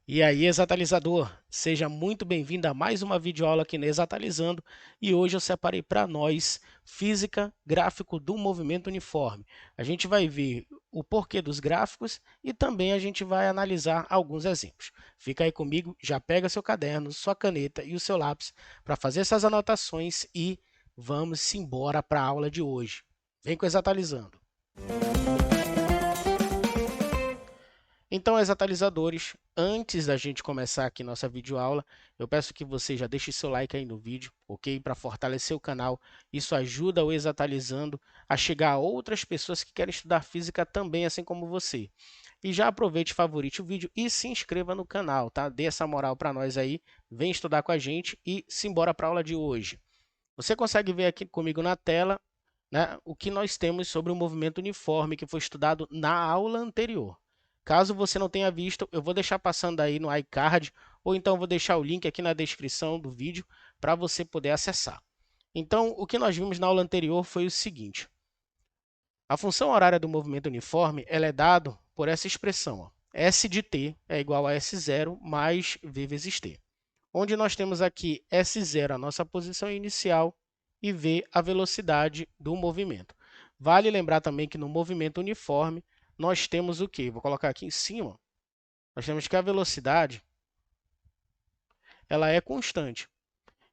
E aí, exatalizador, seja muito bem-vindo a mais uma videoaula aqui no Exatalizando. E hoje eu separei para nós Física Gráfico do Movimento Uniforme. A gente vai ver o porquê dos gráficos e também a gente vai analisar alguns exemplos. Fica aí comigo, já pega seu caderno, sua caneta e o seu lápis para fazer essas anotações e vamos embora para a aula de hoje. Vem com o Exatalizando. Então, exatalizadores, antes da gente começar aqui nossa videoaula, eu peço que você já deixe seu like aí no vídeo, ok? Para fortalecer o canal. Isso ajuda o Exatalizando a chegar a outras pessoas que querem estudar física também, assim como você. E já aproveite, favorite o vídeo e se inscreva no canal, tá? Dê essa moral para nós aí, vem estudar com a gente e simbora para a aula de hoje. Você consegue ver aqui comigo na tela, né, o que nós temos sobre o movimento uniforme que foi estudado na aula anterior. Caso você não tenha visto, eu vou deixar passando aí no iCard, ou então vou deixar o link aqui na descrição do vídeo para você poder acessar. Então, o que nós vimos na aula anterior foi o seguinte: a função horária do movimento uniforme ela é dada por essa expressão, ó, S de t é igual a S0 mais V vezes t, onde nós temos aqui S0 a nossa posição inicial e V a velocidade do movimento. Vale lembrar também que no movimento uniforme nós temos o quê? Vou colocar aqui em cima. Nós temos que a velocidade ela é constante.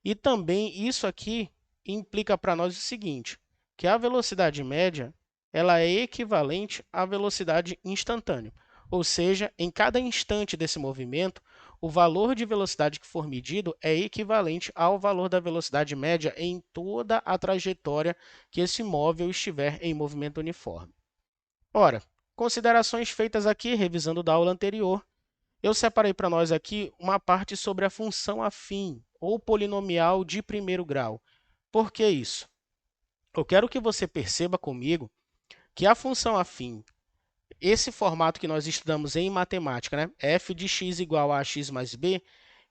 E também isso aqui implica para nós o seguinte, que a velocidade média ela é equivalente à velocidade instantânea. Ou seja, em cada instante desse movimento, o valor de velocidade que for medido é equivalente ao valor da velocidade média em toda a trajetória que esse móvel estiver em movimento uniforme. Ora, considerações feitas aqui, revisando da aula anterior, eu separei para nós aqui uma parte sobre a função afim, ou polinomial de primeiro grau. Por que isso? Eu quero que você perceba comigo que a função afim, esse formato que nós estudamos em matemática, né? F de x igual a x mais b,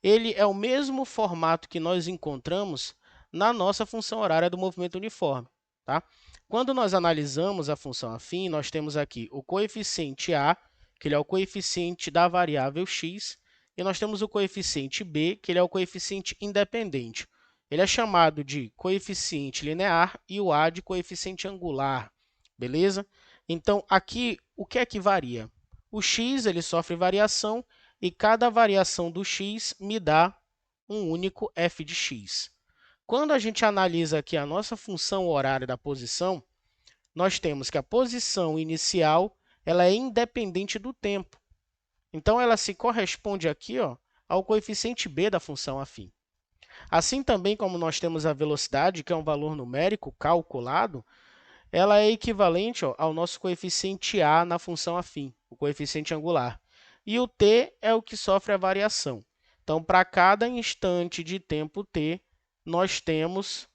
ele é o mesmo formato que nós encontramos na nossa função horária do movimento uniforme. Tá? Quando nós analisamos a função afim, nós temos aqui o coeficiente a, que ele é o coeficiente da variável x, e nós temos o coeficiente b, que ele é o coeficiente independente. Ele é chamado de coeficiente linear e o a de coeficiente angular, beleza? Então, aqui, o que é que varia? O x ele sofre variação e cada variação do x me dá um único f de x. Quando a gente analisa aqui a nossa função horária da posição, nós temos que a posição inicial ela é independente do tempo. Então, ela se corresponde aqui, ó, ao coeficiente b da função afim. Assim também como nós temos a velocidade, que é um valor numérico calculado, ela é equivalente, ó, ao nosso coeficiente a na função afim, o coeficiente angular. E o t é o que sofre a variação. Então, para cada instante de tempo t, nós temos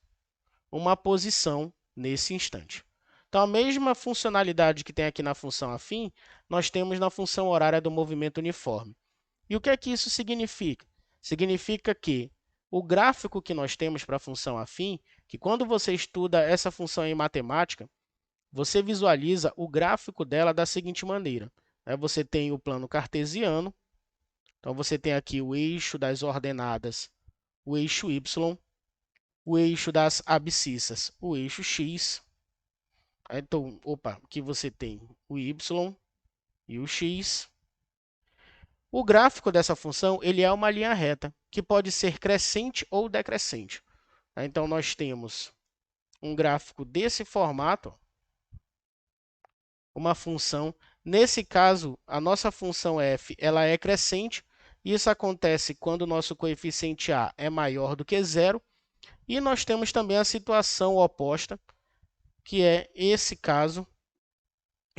uma posição nesse instante. Então, a mesma funcionalidade que tem aqui na função afim, nós temos na função horária do movimento uniforme. E o que é que isso significa? Significa que o gráfico que nós temos para a função afim, que quando você estuda essa função em matemática, você visualiza o gráfico dela da seguinte maneira. Você tem o plano cartesiano, então você tem aqui o eixo das ordenadas, o eixo y, o eixo das abscissas, o eixo x. Então, aqui você tem o y e o x. O gráfico dessa função ele é uma linha reta, que pode ser crescente ou decrescente. Então, nós temos um gráfico desse formato, uma função. Nesse caso, a nossa função f ela é crescente. Isso acontece quando o nosso coeficiente a é maior do que zero. E nós temos também a situação oposta, que é esse caso,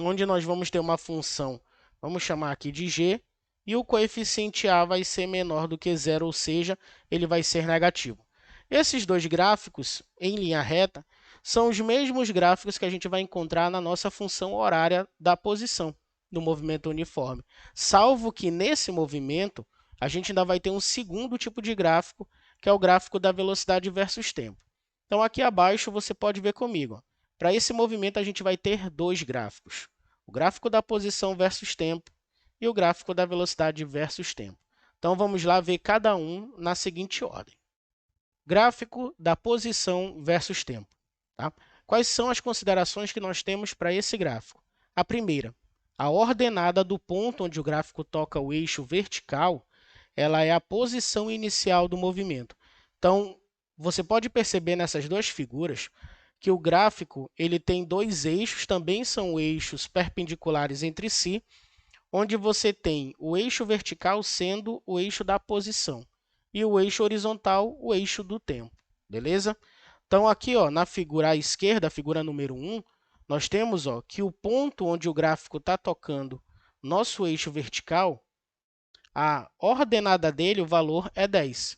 onde nós vamos ter uma função, vamos chamar aqui de g, e o coeficiente a vai ser menor do que zero, ou seja, ele vai ser negativo. Esses dois gráficos, em linha reta, são os mesmos gráficos que a gente vai encontrar na nossa função horária da posição do movimento uniforme, salvo que nesse movimento a gente ainda vai ter um segundo tipo de gráfico, que é o gráfico da velocidade versus tempo. Então, aqui abaixo você pode ver comigo. Para esse movimento, a gente vai ter dois gráficos, o gráfico da posição versus tempo e o gráfico da velocidade versus tempo. Então, vamos lá ver cada um na seguinte ordem. Gráfico da posição versus tempo. Tá? Quais são as considerações que nós temos para esse gráfico? A primeira, a ordenada do ponto onde o gráfico toca o eixo vertical, ela é a posição inicial do movimento. Então, você pode perceber nessas duas figuras que o gráfico ele tem dois eixos, também são eixos perpendiculares entre si, onde você tem o eixo vertical sendo o eixo da posição e o eixo horizontal, o eixo do tempo, beleza? Então, aqui ó, na figura à esquerda, a figura número 1, nós temos ó, que o ponto onde o gráfico está tocando nosso eixo vertical, a ordenada dele, o valor é 10.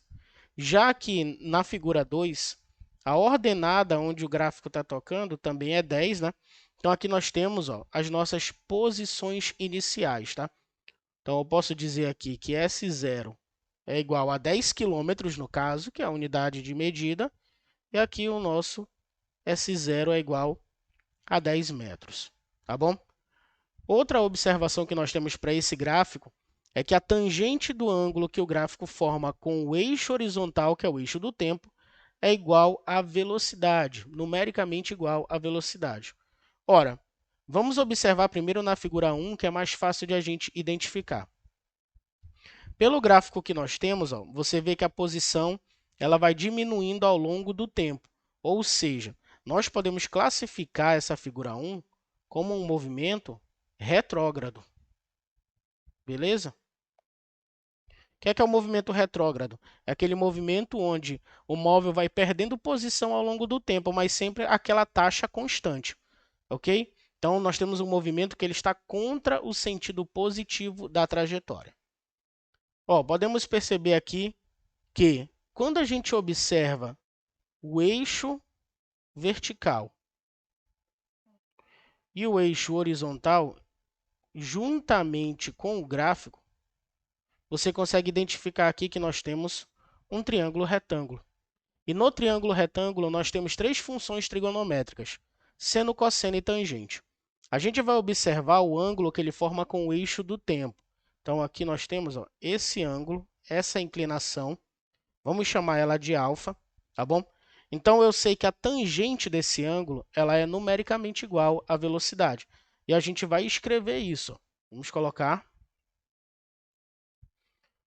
Já que na figura 2, a ordenada onde o gráfico está tocando também é 10, né? Então, aqui nós temos ó, as nossas posições iniciais, tá? Então, eu posso dizer aqui que S0 é igual a 10 km, no caso, que é a unidade de medida, e aqui o nosso S0 é igual a 10 metros, tá bom? Outra observação que nós temos para esse gráfico é que a tangente do ângulo que o gráfico forma com o eixo horizontal, que é o eixo do tempo, é igual à velocidade, numericamente igual à velocidade. Ora, vamos observar primeiro na figura 1, que é mais fácil de a gente identificar. Pelo gráfico que nós temos, ó, você vê que a posição ela vai diminuindo ao longo do tempo, ou seja, nós podemos classificar essa figura 1 como um movimento retrógrado, beleza? O que é o movimento retrógrado? É aquele movimento onde o móvel vai perdendo posição ao longo do tempo, mas sempre aquela taxa constante, ok? Então, nós temos um movimento que ele está contra o sentido positivo da trajetória. Ó, podemos perceber aqui que, quando a gente observa o eixo vertical e o eixo horizontal, juntamente com o gráfico, você consegue identificar aqui que nós temos um triângulo retângulo. E no triângulo retângulo, nós temos três funções trigonométricas, seno, cosseno e tangente. A gente vai observar o ângulo que ele forma com o eixo do tempo. Então, aqui nós temos ó, esse ângulo, essa inclinação, vamos chamar ela de alfa, tá bom? Então, eu sei que a tangente desse ângulo ela é numericamente igual à velocidade. E a gente vai escrever isso. Vamos colocar.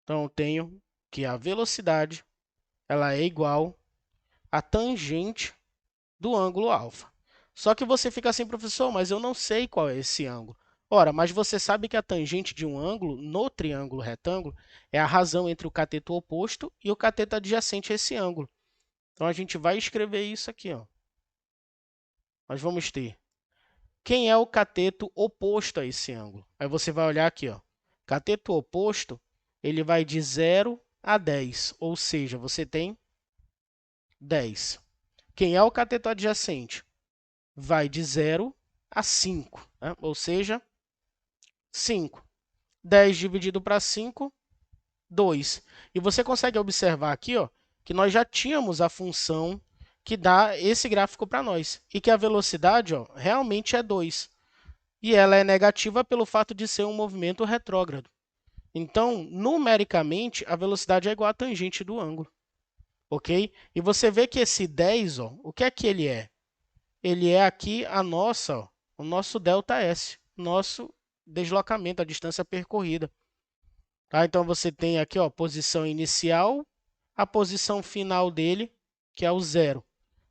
Então, eu tenho que a velocidade ela é igual à tangente do ângulo alfa. Só que você fica assim, professor, mas eu não sei qual é esse ângulo. Ora, mas você sabe que a tangente de um ângulo no triângulo retângulo é a razão entre o cateto oposto e o cateto adjacente a esse ângulo. Então, a gente vai escrever isso aqui. Ó. Nós vamos ter quem é o cateto oposto a esse ângulo. Aí você vai olhar aqui. Ó. Cateto oposto ele vai de 0 a 10, ou seja, você tem 10. Quem é o cateto adjacente? Vai de 0 a 5, né? Ou seja, 5. 10 dividido para 5, 2. E você consegue observar aqui ó, que nós já tínhamos a função que dá esse gráfico para nós, e que a velocidade ó, realmente é 2. E ela é negativa pelo fato de ser um movimento retrógrado. Então, numericamente, a velocidade é igual à tangente do ângulo. Ok? E você vê que esse 10, ó, o que é que ele é? Ele é aqui a nossa, ó, o nosso ΔS, nosso deslocamento, a distância percorrida. Tá? Então, você tem aqui ó, a posição inicial, a posição final dele, que é o 0.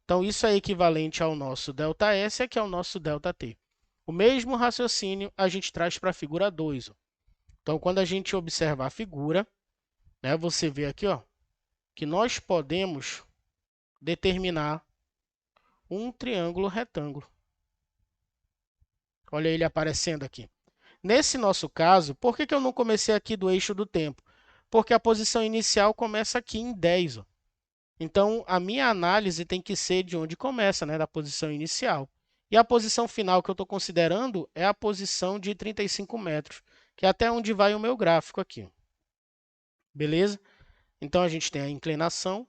Então, isso é equivalente ao nosso ΔS, que é o nosso ΔT. O mesmo raciocínio a gente traz para a figura 2. Ó. Então, quando a gente observar a figura, né, você vê aqui ó, que nós podemos determinar um triângulo retângulo. Olha ele aparecendo aqui. Nesse nosso caso, por que eu não comecei aqui do eixo do tempo? Porque a posição inicial começa aqui em 10. Ó. Então, a minha análise tem que ser de onde começa, né, da posição inicial. E a posição final que eu estou considerando é a posição de 35 metros, que é até onde vai o meu gráfico aqui. Beleza? Então, a gente tem a inclinação.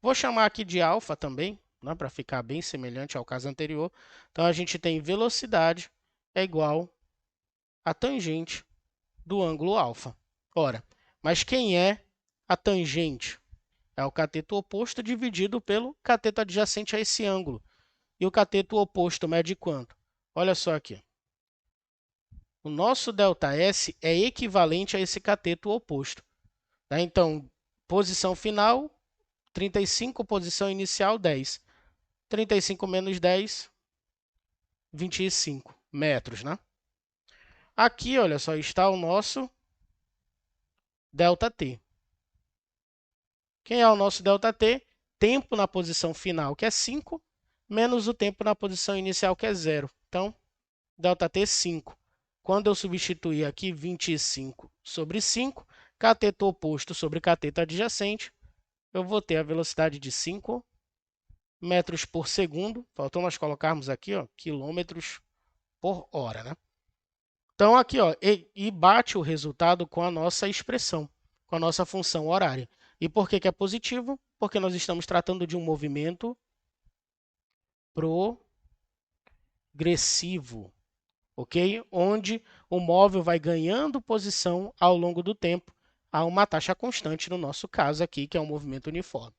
Vou chamar aqui de alfa também, né, para ficar bem semelhante ao caso anterior. Então, a gente tem velocidade é igual a tangente do ângulo alfa. Ora, mas quem é a tangente? É o cateto oposto dividido pelo cateto adjacente a esse ângulo. E o cateto oposto mede quanto? Olha só aqui. O nosso ΔS é equivalente a esse cateto oposto. Tá? Então, posição final, 35, posição inicial, 10. 35 menos 10, 25 metros, né? Aqui, olha só, está o nosso ΔT. Quem é o nosso ΔT? Tempo na posição final, que é 5, menos o tempo na posição inicial, que é 0. Então, ΔT é 5. Quando eu substituir aqui 25 sobre 5, cateto oposto sobre cateto adjacente, eu vou ter a velocidade de 5 metros por segundo. Faltou nós colocarmos aqui, ó, quilômetros por hora, né? Então, aqui, ó, e bate o resultado com a nossa expressão, com a nossa função horária. E por que que é positivo? Porque nós estamos tratando de um movimento progressivo, ok? Onde o móvel vai ganhando posição ao longo do tempo a uma taxa constante, no nosso caso aqui, que é um movimento uniforme.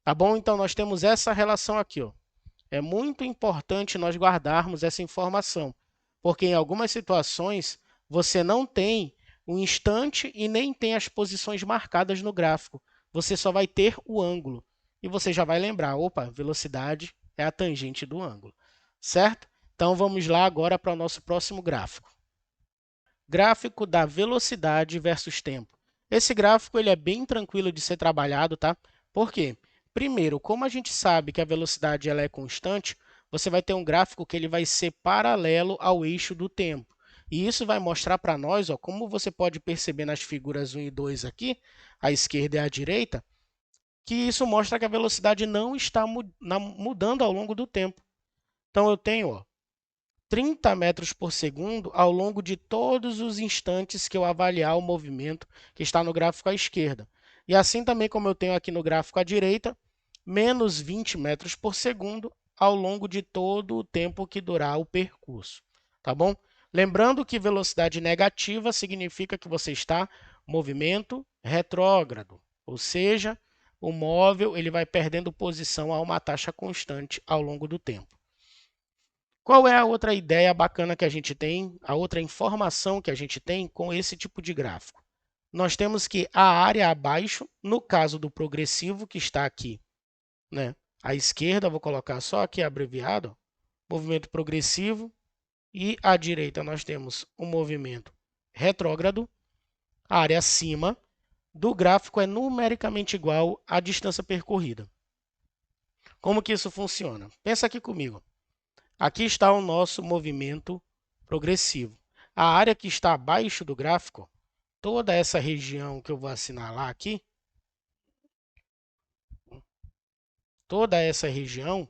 Tá bom? Então, nós temos essa relação aqui, ó. É muito importante nós guardarmos essa informação, porque em algumas situações você não tem o instante e nem tem as posições marcadas no gráfico. Você só vai ter o ângulo. E você já vai lembrar, opa, velocidade é a tangente do ângulo, certo? Então, vamos lá agora para o nosso próximo gráfico. Gráfico da velocidade versus tempo. Esse gráfico ele é bem tranquilo de ser trabalhado, tá? Por quê? Primeiro, como a gente sabe que a velocidade ela é constante, você vai ter um gráfico que ele vai ser paralelo ao eixo do tempo. E isso vai mostrar para nós, ó, como você pode perceber nas figuras 1 e 2 aqui, à esquerda e à direita, que isso mostra que a velocidade não está mudando ao longo do tempo. Então, eu tenho, ó, 30 metros por segundo ao longo de todos os instantes que eu avaliar o movimento que está no gráfico à esquerda. E assim também como eu tenho aqui no gráfico à direita, menos 20 metros por segundo ao longo de todo o tempo que durar o percurso. Tá bom? Lembrando que velocidade negativa significa que você está em movimento retrógrado, ou seja, o móvel ele vai perdendo posição a uma taxa constante ao longo do tempo. Qual é a outra ideia bacana que a gente tem, a outra informação que a gente tem com esse tipo de gráfico? Nós temos que a área abaixo, no caso do progressivo, que está aqui, né, à esquerda, vou colocar só aqui abreviado, movimento progressivo, e à direita nós temos o movimento retrógrado, a área acima do gráfico é numericamente igual à distância percorrida. Como que isso funciona? Pensa aqui comigo. Aqui está o nosso movimento progressivo. A área que está abaixo do gráfico, toda essa região que eu vou assinalar aqui, toda essa região,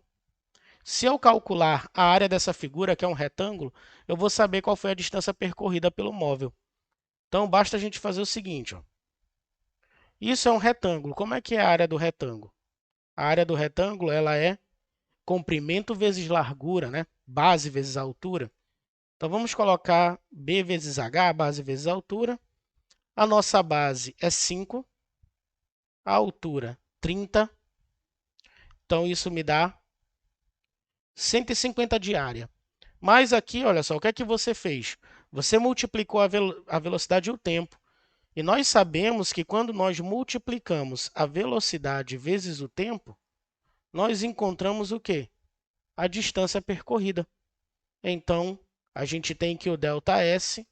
se eu calcular a área dessa figura, que é um retângulo, eu vou saber qual foi a distância percorrida pelo móvel. Então, basta a gente fazer o seguinte, ó. Isso é um retângulo. Como é que é a área do retângulo? A área do retângulo ela é comprimento vezes largura, né? Base vezes altura. Então, vamos colocar B vezes H, base vezes altura. A nossa base é 5, a altura 30. Então, isso me dá 150 de área. Mas aqui, olha só, o que é que você fez? Você multiplicou a velocidade e o tempo. E nós sabemos que quando nós multiplicamos a velocidade vezes o tempo, nós encontramos o quê? A distância percorrida. Então, a gente tem que o ΔS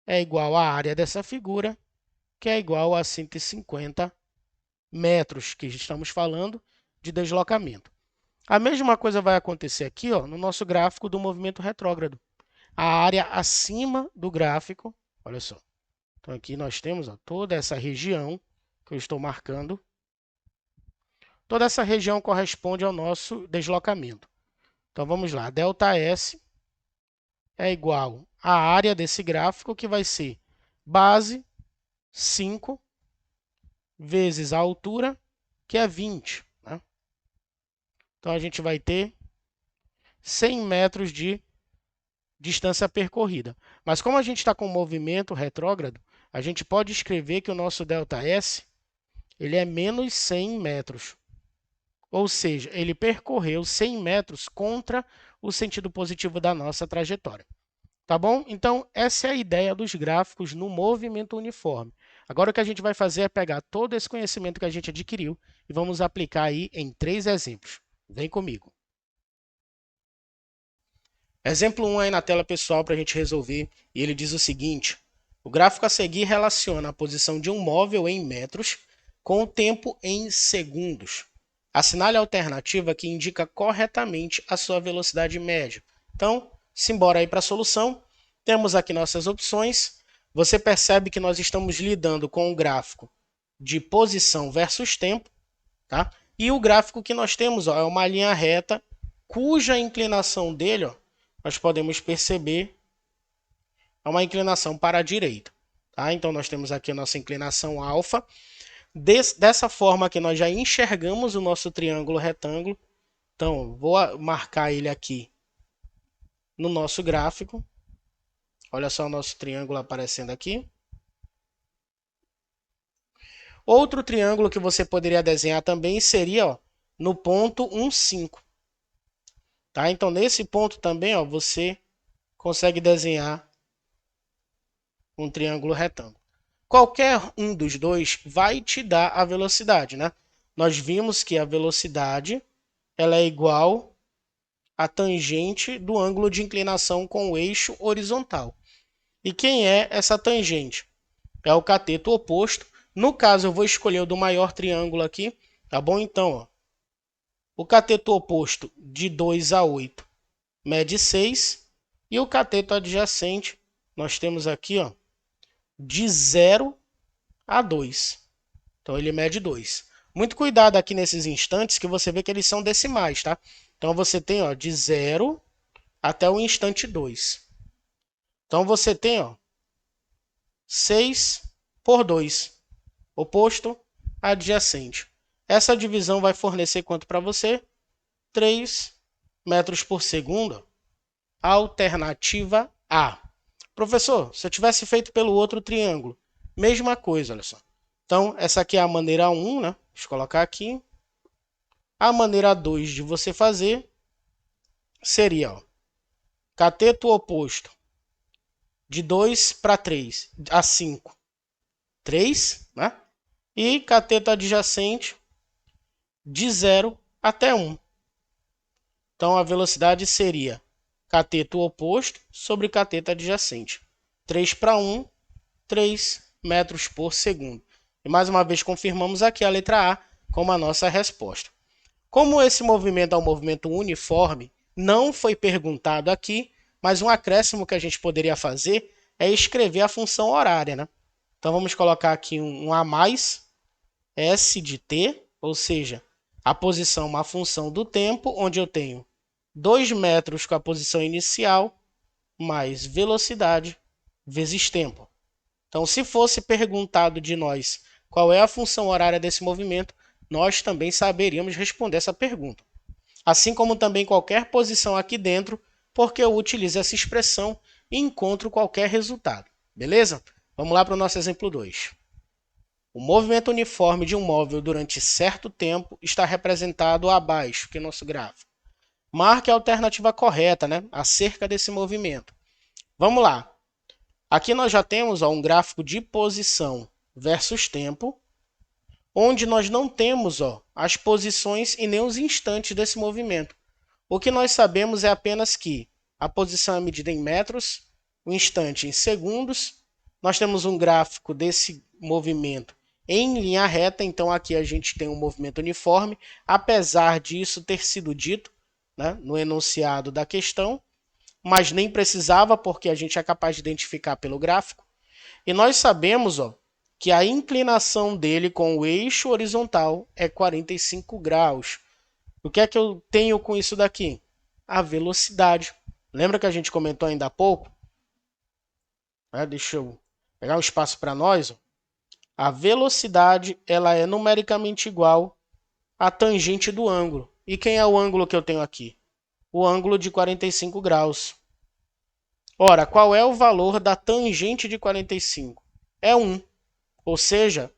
é igual à área dessa figura, que é igual a 150 metros, que estamos falando de deslocamento. A mesma coisa vai acontecer aqui, ó, no nosso gráfico do movimento retrógrado. A área acima do gráfico, olha só. Então, aqui nós temos, ó, toda essa região que eu estou marcando. Toda essa região corresponde ao nosso deslocamento. Então, vamos lá. ΔS é igual à área desse gráfico, que vai ser base 5 vezes a altura, que é 20. Né? Então, a gente vai ter 100 metros de distância percorrida. Mas como a gente está com movimento retrógrado, a gente pode escrever que o nosso ΔS ele é menos 100 metros. Ou seja, ele percorreu 100 metros contra o sentido positivo da nossa trajetória. Tá bom? Então, essa é a ideia dos gráficos no movimento uniforme. Agora, o que a gente vai fazer é pegar todo esse conhecimento que a gente adquiriu e vamos aplicar aí em 3 exemplos. Vem comigo. Exemplo 1 aí na tela, pessoal, para a gente resolver. E ele diz o seguinte: o gráfico a seguir relaciona a posição de um móvel em metros com o tempo em segundos. Assinale a alternativa que indica corretamente a sua velocidade média. Então, simbora aí para a solução. Temos aqui nossas opções. Você percebe que nós estamos lidando com um gráfico de posição versus tempo, tá? E o gráfico que nós temos, ó, é uma linha reta cuja inclinação dele, ó, nós podemos perceber é uma inclinação para a direita. Tá? Então, nós temos aqui a nossa inclinação alfa. Dessa forma que nós já enxergamos o nosso triângulo retângulo. Então, vou marcar ele aqui no nosso gráfico. Olha só o nosso triângulo aparecendo aqui. Outro triângulo que você poderia desenhar também seria, ó, no ponto 1, 5. Tá? Então, nesse ponto também, ó, você consegue desenhar um triângulo retângulo. Qualquer um dos dois vai te dar a velocidade, né? Nós vimos que a velocidade ela é igual à tangente do ângulo de inclinação com o eixo horizontal. E quem é essa tangente? É o cateto oposto. No caso, eu vou escolher o do maior triângulo aqui, tá bom? Então, ó, o cateto oposto de 2 a 8 mede 6 e o cateto adjacente nós temos aqui, ó, de 0 a 2. Então, ele mede 2. Muito cuidado aqui nesses instantes que você vê que eles são decimais, tá? Então, você tem, ó, de 0 até o instante 2. Então, você tem, ó, 6 por 2, oposto adjacente. Essa divisão vai fornecer quanto para você? 3 metros por segundo. Alternativa A. Professor, se eu tivesse feito pelo outro triângulo, mesma coisa, olha só. Então, essa aqui é a maneira 1, né? Deixa eu colocar aqui. A maneira 2 de você fazer seria, ó, cateto oposto de 2 para 3, a 5, 3, né? E cateto adjacente de 0 até 1. Então, a velocidade seria cateto oposto sobre cateto adjacente. 3 para 1, 3 metros por segundo. E mais uma vez confirmamos aqui a letra A como a nossa resposta. Como esse movimento é um movimento uniforme, não foi perguntado aqui, mas um acréscimo que a gente poderia fazer é escrever a função horária, né? Então vamos colocar aqui um a mais, S de t, ou seja, a posição uma função do tempo, onde eu tenho 2 metros com a posição inicial, mais velocidade, vezes tempo. Então, se fosse perguntado de nós qual é a função horária desse movimento, nós também saberíamos responder essa pergunta. Assim como também qualquer posição aqui dentro, porque eu utilizo essa expressão e encontro qualquer resultado. Beleza? Vamos lá para o nosso exemplo 2. O movimento uniforme de um móvel durante certo tempo está representado abaixo, que é o nosso gráfico. Marque a alternativa correta, né, acerca desse movimento. Vamos lá. Aqui nós já temos, ó, um gráfico de posição versus tempo, onde nós não temos, ó, as posições e nem os instantes desse movimento. O que nós sabemos é apenas que a posição é medida em metros, o instante em segundos. Nós temos um gráfico desse movimento em linha reta, então aqui a gente tem um movimento uniforme, apesar disso ter sido dito, né, no enunciado da questão, mas nem precisava porque a gente é capaz de identificar pelo gráfico. E nós sabemos, ó, que a inclinação dele com o eixo horizontal é 45 graus. O que é que eu tenho com isso daqui? A velocidade. Lembra que a gente comentou ainda há pouco? Deixa eu pegar um espaço para nós. Ó. A velocidade ela é numericamente igual à tangente do ângulo. E quem é o ângulo que eu tenho aqui? O ângulo de 45 graus. Ora, qual é o valor da tangente de 45? é 1. Ou seja,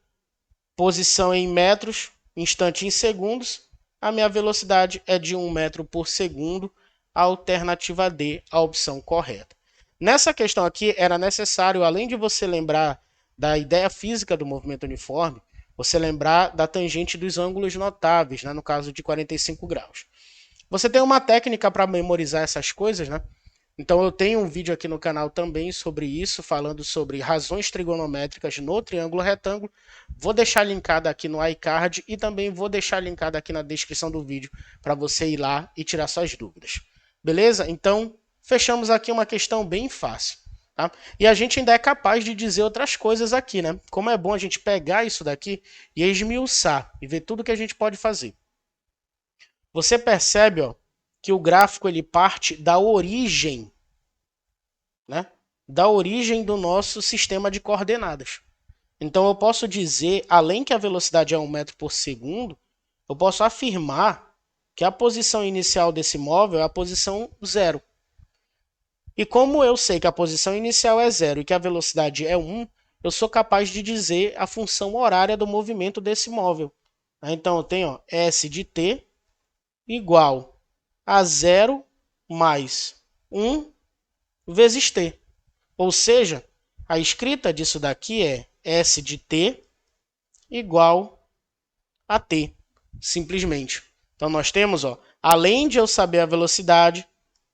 posição em metros, instante em segundos, a minha velocidade é de 1 metro por segundo, alternativa D, a opção correta. Nessa questão aqui, era necessário, além de você lembrar da ideia física do movimento uniforme, você lembrar da tangente dos ângulos notáveis, né, no caso de 45 graus. Você tem uma técnica para memorizar essas coisas, né? Então eu tenho um vídeo aqui no canal também sobre isso, falando sobre razões trigonométricas no triângulo retângulo. Vou deixar linkado aqui no iCard e também vou deixar linkado aqui na descrição do vídeo para você ir lá e tirar suas dúvidas. Beleza? Então, fechamos aqui uma questão bem fácil. Tá? E a gente ainda é capaz de dizer outras coisas aqui, né? Como é bom a gente pegar isso daqui e esmiuçar e ver tudo que a gente pode fazer. Você percebe, ó, que o gráfico ele parte da origem, né? Da origem do nosso sistema de coordenadas. Então eu posso dizer, além que a velocidade é 1 metro por segundo, eu posso afirmar que a posição inicial desse móvel é a posição 0. E como eu sei que a posição inicial é 0 e que a velocidade é 1, eu sou capaz de dizer a função horária do movimento desse móvel. Então eu tenho S de t igual a 0 mais 1 vezes t. Ou seja, a escrita disso daqui é S de t igual a t, simplesmente. Então nós temos, ó, além de eu saber a velocidade,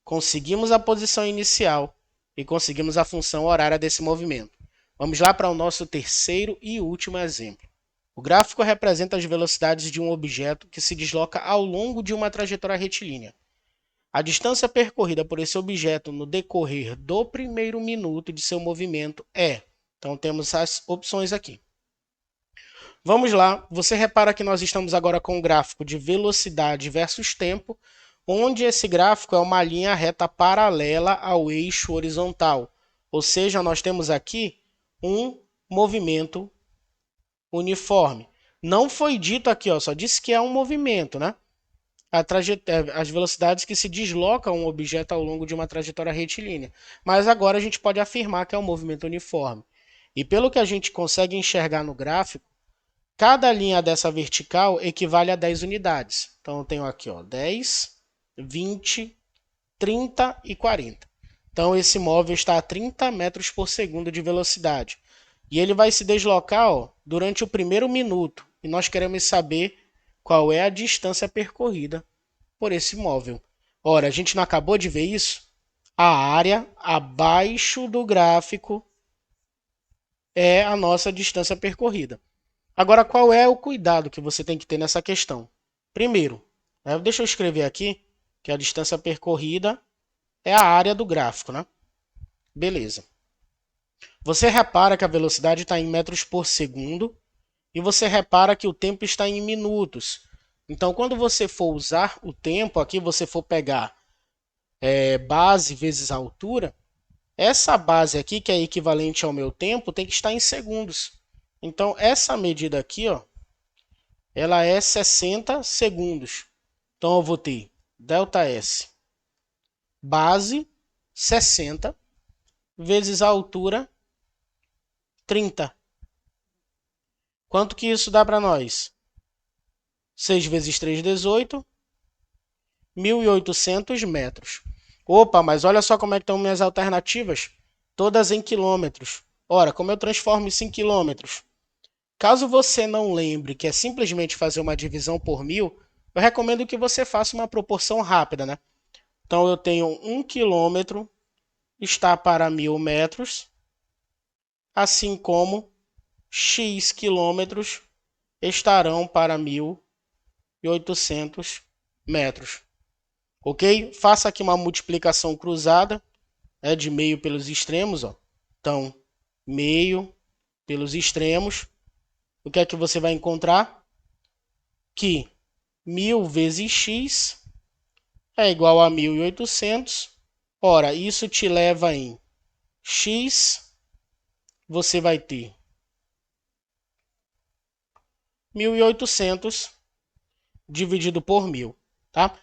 conseguimos a posição inicial e conseguimos a função horária desse movimento. Vamos lá para o nosso terceiro e último exemplo. O gráfico representa as velocidades de um objeto que se desloca ao longo de uma trajetória retilínea. A distância percorrida por esse objeto no decorrer do primeiro minuto de seu movimento é... Então, temos as opções aqui. Vamos lá. Você repara que nós estamos agora com um gráfico de velocidade versus tempo, onde esse gráfico é uma linha reta paralela ao eixo horizontal. Ou seja, nós temos aqui um movimento uniforme. Não foi dito aqui, ó, só disse que é um movimento, né? As velocidades que se deslocam um objeto ao longo de uma trajetória retilínea. Mas agora a gente pode afirmar que é um movimento uniforme. E pelo que a gente consegue enxergar no gráfico, cada linha dessa vertical equivale a 10 unidades. Então eu tenho aqui, ó, 10, 20, 30 e 40. Então esse móvel está a 30 metros por segundo de velocidade. E ele vai se deslocar, ó, durante o primeiro minuto. E nós queremos saber qual é a distância percorrida por esse móvel. Ora, a gente não acabou de ver isso? A área abaixo do gráfico é a nossa distância percorrida. Agora, qual é o cuidado que você tem que ter nessa questão? Primeiro, deixa eu escrever aqui que a distância percorrida é a área do gráfico, né? Beleza. Você repara que a velocidade está em metros por segundo e você repara que o tempo está em minutos. Então, quando você for usar o tempo, aqui você for pegar base vezes a altura, essa base aqui, que é equivalente ao meu tempo, tem que estar em segundos. Então, essa medida aqui, ó, ela é 60 segundos. Então, eu vou ter ΔS base 60 vezes a altura 30. Quanto que isso dá para nós? 6 vezes 3, 18. 1.800 metros. Opa, mas olha só como é que estão minhas alternativas. Todas em quilômetros. Ora, como eu transformo isso em quilômetros? Caso você não lembre que é simplesmente fazer uma divisão por 1.000, eu recomendo que você faça uma proporção rápida, né? Então, eu tenho 1 quilômetro está para 1.000 metros, assim como x quilômetros estarão para 1.800 metros. Ok? Faça aqui uma multiplicação cruzada, de meio pelos extremos. Ó. Então, meio pelos extremos. O que é que você vai encontrar? Que 1.000 vezes x é igual a 1.800. Ora, isso te leva em x, você vai ter 1.800 dividido por 1.000, tá?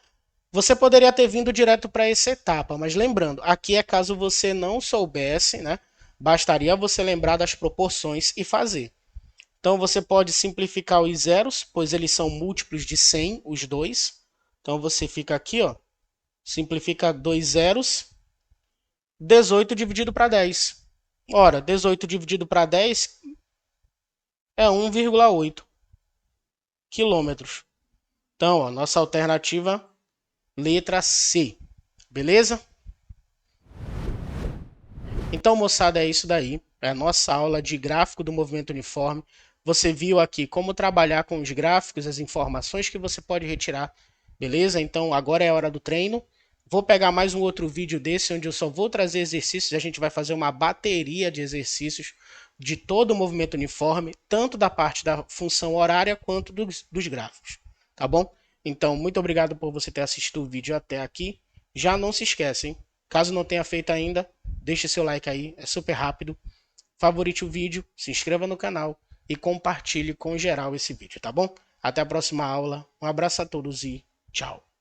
Você poderia ter vindo direto para essa etapa, mas lembrando, aqui é caso você não soubesse, né, Bastaria você lembrar das proporções e fazer. Então você pode simplificar os zeros, pois eles são múltiplos de 100, os dois. Então você fica aqui, ó, simplifica dois zeros, 18 dividido para 10. Ora, 18 dividido para 10 é 1,8 quilômetros. Então, ó, nossa alternativa, letra C. Beleza? Então, moçada, é isso daí. É a nossa aula de gráfico do movimento uniforme. Você viu aqui como trabalhar com os gráficos, as informações que você pode retirar. Beleza? Então, agora é a hora do treino. Vou pegar mais um outro vídeo desse, onde eu só vou trazer exercícios. A gente vai fazer uma bateria de exercícios de todo o movimento uniforme, tanto da parte da função horária quanto dos gráficos. Tá bom? Então, muito obrigado por você ter assistido o vídeo até aqui. Já não se esquece, hein? Caso não tenha feito ainda, deixe seu like aí, é super rápido. Favorite o vídeo, se inscreva no canal e compartilhe com geral esse vídeo, tá bom? Até a próxima aula. Um abraço a todos e tchau.